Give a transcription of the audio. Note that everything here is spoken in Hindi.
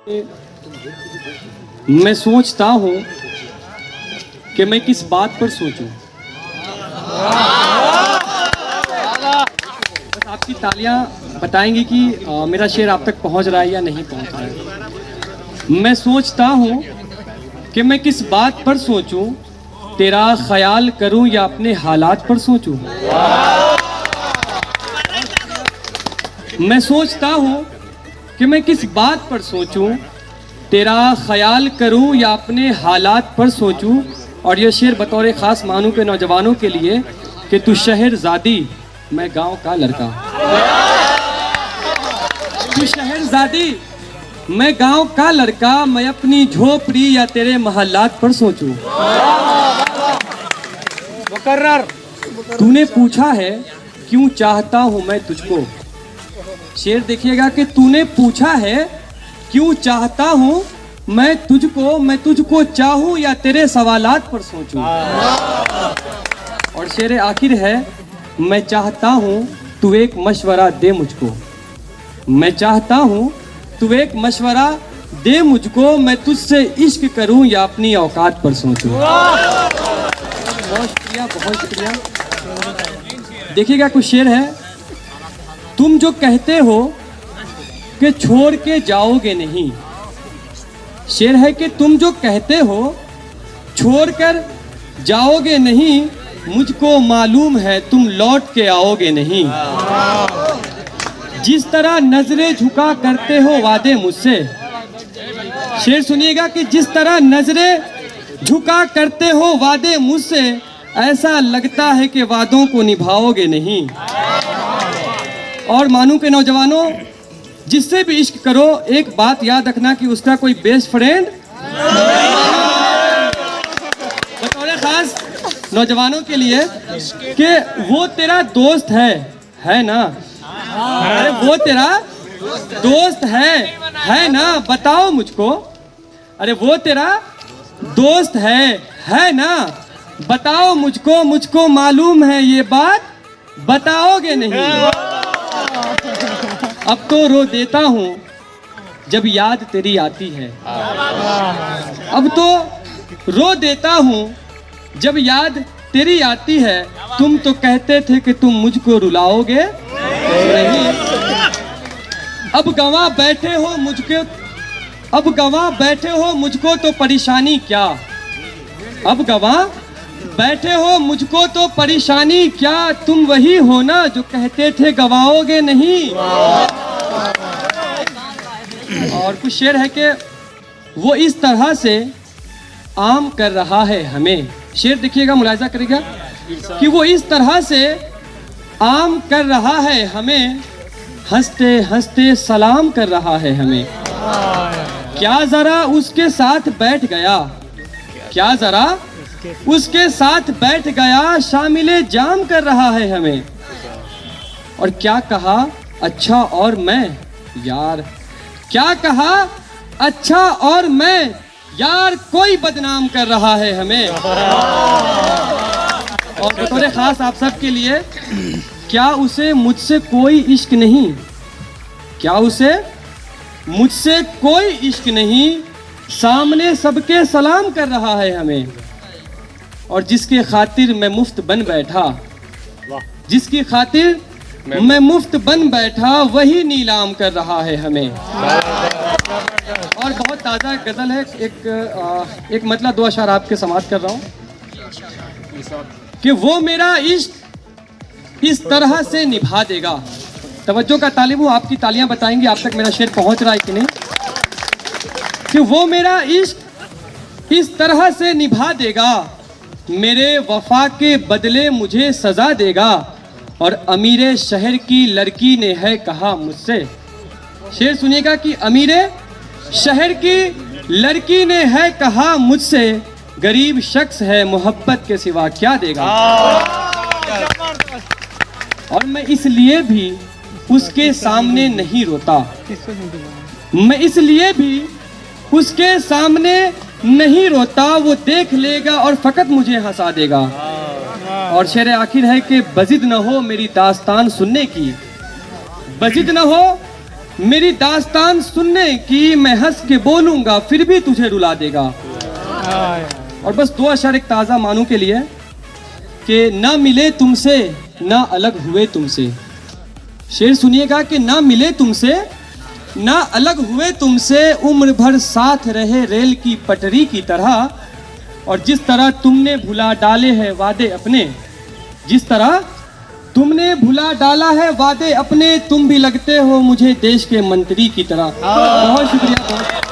मैं सोचता हूँ कि मैं किस बात पर सोचूं। बस आपकी तालियां बताएंगी कि मेरा शेर आप तक पहुंच रहा है या नहीं पहुंच रहा है। मैं सोचता हूँ कि मैं किस बात पर सोचूं, तेरा ख्याल करूं या अपने हालात पर सोचूं। मैं सोचता हूँ कि मैं किस बात पर सोचूं, तेरा ख्याल करूं या अपने हालात पर सोचूं। और ये शेर बतौर ख़ास मानू के नौजवानों के लिए कि तू शहरज़ादी मैं गांव का लड़का, तू शहरज़ादी मैं गांव का लड़का, मैं अपनी झोपड़ी या तेरे महल्लात पर सोचूं। तूने पूछा है क्यों चाहता हूं मैं तुझको। शेर देखिएगा कि तूने पूछा है क्यों चाहता हूं मैं तुझको चाहूं या तेरे सवालात पर सोचूं। और शेर आखिर है, मैं चाहता हूं तू एक मशवरा दे मुझको, मैं चाहता हूं तू एक मशवरा दे मुझको, मैं तुझसे इश्क करूं या अपनी औकात पर सोचूं। बहुत शुक्रिया, बहुत शुक्रिया। देखिएगा कुछ शेर है, तुम जो कहते हो कि छोड़ के जाओगे नहीं। शेर है कि तुम जो कहते हो छोड़कर जाओगे नहीं, मुझको मालूम है तुम लौट के आओगे नहीं। जिस तरह नजरें झुका करते हो वादे मुझसे। शेर सुनिएगा कि जिस तरह नजरें झुका करते हो वादे मुझसे, ऐसा लगता है कि वादों को निभाओगे नहीं। और मानू के नौजवानों, जिससे भी इश्क करो एक बात याद रखना कि उसका कोई बेस्ट फ्रेंड बतौर खास नौजवानों के लिए कि वो तेरा दोस्त है ना। अरे वो तेरा दोस्त है ना, बताओ मुझको। अरे वो तेरा दोस्त है ना, बताओ मुझको। मुझको मालूम है ये बात बताओगे नहीं। अब तो रो देता हूँ जब याद तेरी आती है, अब तो रो देता हूँ जब याद तेरी आती है। तुम तो कहते थे कि तुम मुझको रुलाओगे नहीं। अब गंवा बैठे हो मुझको तो परेशानी क्या। अब गंवा बैठे हो मुझको तो परेशानी क्या, तुम वही हो ना जो कहते थे गवाओगे नहीं। और कुछ शेर है कि वो इस तरह से आम कर रहा है हमें। शेर देखिएगा, मुलाहिजा करिएगा कि वो इस तरह से आम कर रहा है हमें, हंसते हंसते सलाम कर रहा है हमें। क्या जरा उसके साथ बैठ गया, क्या जरा उसके साथ बैठ गया, शामिले जाम कर रहा है हमें। और क्या कहा अच्छा और मैं यार, क्या कहा अच्छा और मैं यार, कोई बदनाम कर रहा है हमें। और बतौर खास आप सब के लिए, क्या उसे मुझसे कोई इश्क नहीं, क्या उसे मुझसे कोई इश्क नहीं, सामने सबके सलाम कर रहा है हमें। और जिसके खातिर मैं मुफ्त बन बैठा, जिसकी खातिर मैं मुफ्त बन बैठा, वही नीलाम कर रहा है हमें। और बहुत ताज़ा गज़ल है, एक मतलब दो अशार आपके समाप्त कर रहा हूँ कि वो मेरा इश्क इस तरह से निभा देगा। तवज्जो का तालिब हूँ, आपकी तालियां बताएंगी आप तक मेरा शेर पहुँच रहा है कि नहीं। कि वो मेरा इश्क इस तरह से निभा देगा, मेरे वफा के बदले मुझे सजा देगा। और अमीरे शहर की लड़की ने है कहा मुझसे। शेर सुनिएगा कि अमीरे शहर की लड़की ने है कहा मुझसे, गरीब शख्स है मोहब्बत के सिवा क्या देगा। और मैं इसलिए भी उसके सामने नहीं रोता, मैं इसलिए भी उसके सामने नहीं रोता, वो देख लेगा और फकत मुझे हंसा देगा। और शेर आखिर है कि बजिद न हो मेरी दास्तान सुनने की, बजिद न हो मेरी दास्तान सुनने की मैं हंस के बोलूंगा फिर भी तुझे रुला देगा। और बस 2 अशर एक ताज़ा मानू के लिए कि ना मिले तुमसे ना अलग हुए तुमसे। शेर सुनिएगा कि ना मिले तुमसे ना अलग हुए तुमसे, उम्र भर साथ रहे रेल की पटरी की तरह। और जिस तरह तुमने भुला डाले हैं वादे अपने, जिस तरह तुमने भुला डाला है वादे अपने, तुम भी लगते हो मुझे देश के मंत्री की तरह। बहुत शुक्रिया।